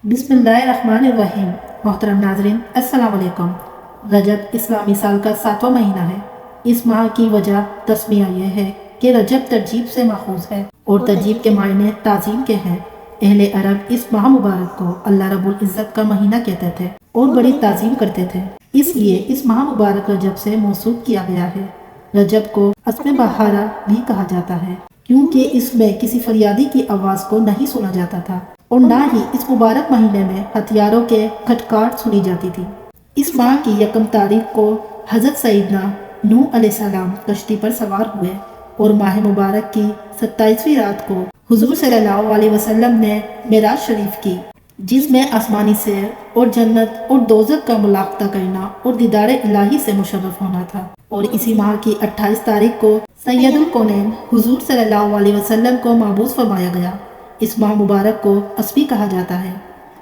بسم اللہ الرحمن الرحیم۔ محترم ناظرین السلام علیکم۔ رجب اسلامی سال کا 7واں مہینہ ہے۔ اس ماہ کی وجہ تسمیہ یہ ہے کہ رجب ترجیب سے ماخوذ ہے اور ترجیب کے معنی تعظیم کے ہیں۔ اہل عرب اس ماہ مبارک کو اللہ رب العزت کا مہینہ کہتے تھے اور بڑی تعظیم کرتے تھے، اس لیے اس ماہ مبارک رجب سے موسوم کیا گیا ہے۔ رجب کو اسم بہارہ بھی کہا جاتا ہے کیونکہ اس میں کسی فریادی کی آواز کو نہیں سنا جاتا تھا اور نہ ہی اس مبارک مہینے میں ہتھیاروں کے کھٹکھاٹ سنی جاتی تھی۔ اس ماہ کی یکم تاریخ کو حضرت سیدنا نوح علیہ السلام کشتی پر سوار ہوئے اور ماہ مبارک کی 27ویں رات کو حضور صلی اللہ علیہ وسلم نے معراج شریف کی، جس میں آسمانی سیر اور جنت اور دوزخ کا ملاقاتہ کرنا اور دیدار الہی سے مشرف ہونا تھا۔ اور اسی ماہ کی 28 تاریخ کو سید الکونین حضور صلی اللہ علیہ وسلم کو مبعوث فرمایا گیا۔ اس ماہ مبارک کو اسبی کہا جاتا ہے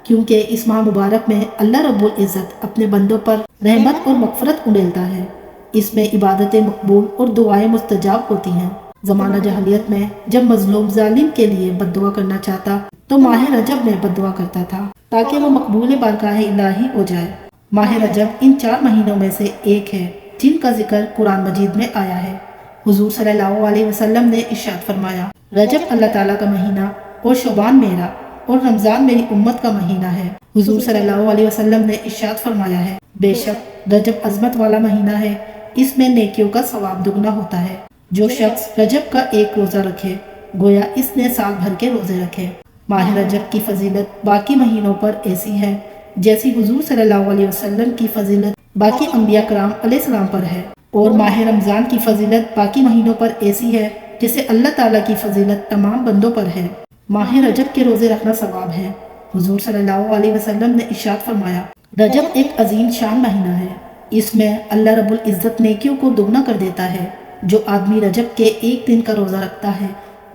کیونکہ اس ماہ مبارک میں اللہ رب العزت اپنے بندوں پر رحمت اور مغفرت انڈیلتا ہے۔ اس میں عبادتیں مقبول اور دعائیں مستجاب ہوتی ہیں۔ زمانہ جاہلیت میں جب مظلوم ظالم کے لیے بد دعا کرنا چاہتا تو ماہ رجب میں بد دعا کرتا تھا تاکہ وہ مقبول بارگاہ الہی ہو جائے۔ ماہ رجب ان 4 مہینوں میں سے ایک ہے جن کا ذکر قرآن مجید میں آیا ہے۔ حضور صلی اللہ علیہ وسلم نے ارشاد فرمایا، رجب اللہ تعالیٰ کا مہینہ اور شعبان میرا اور رمضان میری امت کا مہینہ ہے۔ حضور صلی اللہ علیہ وسلم نے ارشاد فرمایا ہے، بے شک رجب عظمت والا مہینہ ہے، اس میں نیکیوں کا ثواب دگنا ہوتا ہے۔ جو شخص رجب کا ایک روزہ رکھے گویا اس نے سال بھر کے روزے رکھے۔ ماہ رجب کی فضیلت باقی مہینوں پر ایسی ہے جیسی حضور صلی اللہ علیہ وسلم کی فضیلت باقی انبیاء کرام علیہ السلام پر ہے، اور ماہ رمضان کی فضیلت باقی مہینوں پر ایسی ہے جیسے اللہ تعالیٰ کی فضیلت تمام بندوں پر ہے۔ ماہ رجب کے روزے رکھنا ثواب ہے۔ حضور صلی اللہ علیہ وسلم نے ارشاد فرمایا، رجب ایک عظیم شان مہینہ ہے، اس میں اللہ رب العزت نیکیوں کو دگنا کر دیتا ہے۔ جو آدمی رجب کے ایک دن کا روزہ رکھتا ہے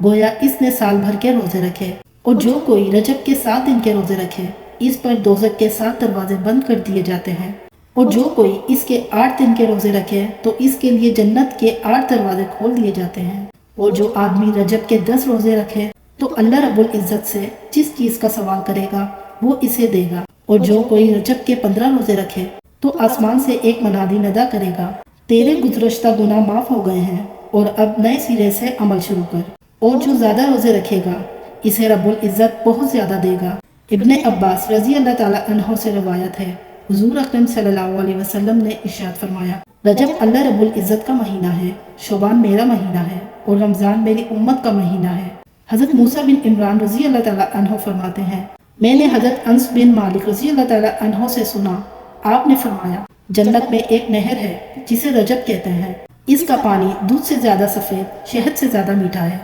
گویا اس نے سال بھر کے روزے رکھے، اور جو کوئی رجب کے 7 دن کے روزے رکھے اس پر دوزخ کے 7 دروازے بند کر دیے جاتے ہیں، اور جو کوئی اس کے 8 دن کے روزے رکھے تو اس کے لیے جنت کے 8 دروازے کھول دیے جاتے ہیں، اور جو آدمی رجب کے 10 روزے رکھے تو اللہ رب العزت سے جس چیز کا سوال کرے گا وہ اسے دے گا، اور جو کوئی رجب کے 15 روزے رکھے تو آسمان سے ایک منادی ندا کرے گا، تیرے گزشتہ گناہ معاف ہو گئے ہیں اور اب نئے سرے سے عمل شروع کر۔ اور جو زیادہ روزے رکھے گا اسے رب العزت بہت زیادہ دے گا۔ ابن عباس رضی اللہ تعالیٰ عنہ سے روایت ہے، حضور اکرم صلی اللہ علیہ وسلم نے ارشاد فرمایا، رجب اللہ رب العزت کا مہینہ ہے، شعبان میرا مہینہ ہے اور رمضان میری امت کا مہینہ ہے۔ حضرت موسیٰ بن عمران رضی اللہ تعالیٰ عنہ فرماتے ہیں، میں نے حضرت انس بن مالک رضی اللہ تعالیٰ عنہ سے سنا، آپ نے فرمایا، جنت میں ایک نہر ہے جسے رجب کہتے ہیں، اس کا پانی دودھ سے زیادہ سفید، شہد سے زیادہ میٹھا ہے۔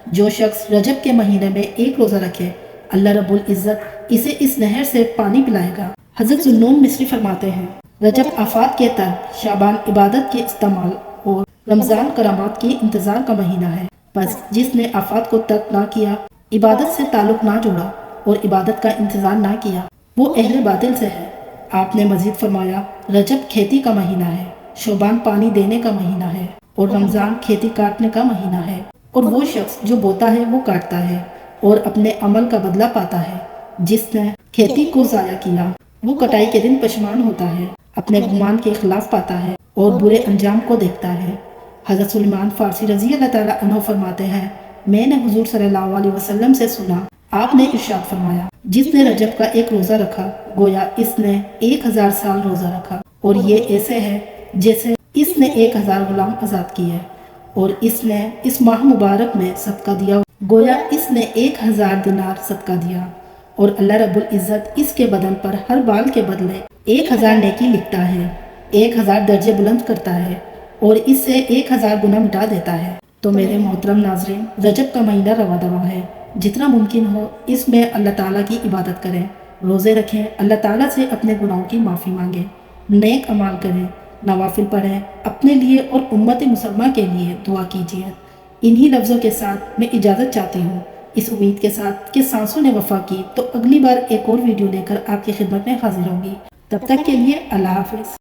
جو شخص رجب کے مہینے میں ایک روزہ رکھے اللہ رب العزت اسے اس نہر سے پانی پلائے گا۔ حضرت ذوالنون مصری فرماتے ہیں، رجب آفات کے ترک، شعبان عبادت کے استعمال اور رمضان کرامات کے انتظار کا مہینہ ہے۔ بس جس نے آفات کو ترک نہ کیا، عبادت سے تعلق نہ جوڑا اور عبادت کا انتظار نہ کیا، وہ اہل باطل سے ہے۔ آپ نے مزید فرمایا، رجب کھیتی کا مہینہ ہے، شعبان پانی دینے کا مہینہ ہے اور رمضان کھیتی کاٹنے کا مہینہ ہے، اور وہ شخص جو بوتا ہے وہ کاٹتا ہے اور اپنے عمل کا بدلہ پاتا ہے۔ جس نے کھیتی کو ضائع کیا وہ کٹائی کے دن پشیمان ہوتا ہے، اپنے گمان کے خلاف پاتا ہے اور برے انجام کو دیکھتا ہے۔ حضرت سلیمان فارسی رضی اللہ تعالیٰ عنہ فرماتے ہیں، میں نے حضور صلی اللہ علیہ وسلم سے سنا، آپ نے ارشاد فرمایا، جس نے رجب کا ایک روزہ رکھا گویا اس نے 1000 سال روزہ رکھا، اور یہ ایسے ہے جیسے اس نے 1000 غلام آزاد کیے، اور اس نے اس ماہ مبارک میں صدقہ دیا گویا اس نے 1000 دینار صدقہ دیا، اور اللہ رب العزت اس کے بدن پر ہر بال کے بدلے 1000 نیکی لکھتا ہے، 1000 درجے بلند کرتا ہے اور اس سے 1000 گناہ مٹا دیتا ہے۔ تو میرے محترم ناظرین، رجب کا مہینہ رواں دواں ہے، جتنا ممکن ہو اس میں اللہ تعالیٰ کی عبادت کریں، روزے رکھیں، اللہ تعالیٰ سے اپنے گناہوں کی معافی مانگیں، نیک اعمال کریں، نوافل پڑھیں، اپنے لیے اور امت مسلمہ کے لیے دعا کیجیے۔ انہی لفظوں کے ساتھ میں اجازت چاہتی ہوں، اس امید کے ساتھ کہ سانسوں نے وفا کی تو اگلی بار ایک اور ویڈیو لے کر آپ کی خدمت میں حاضر ہوں گی۔ تب تک کے لیے اللہ حافظ۔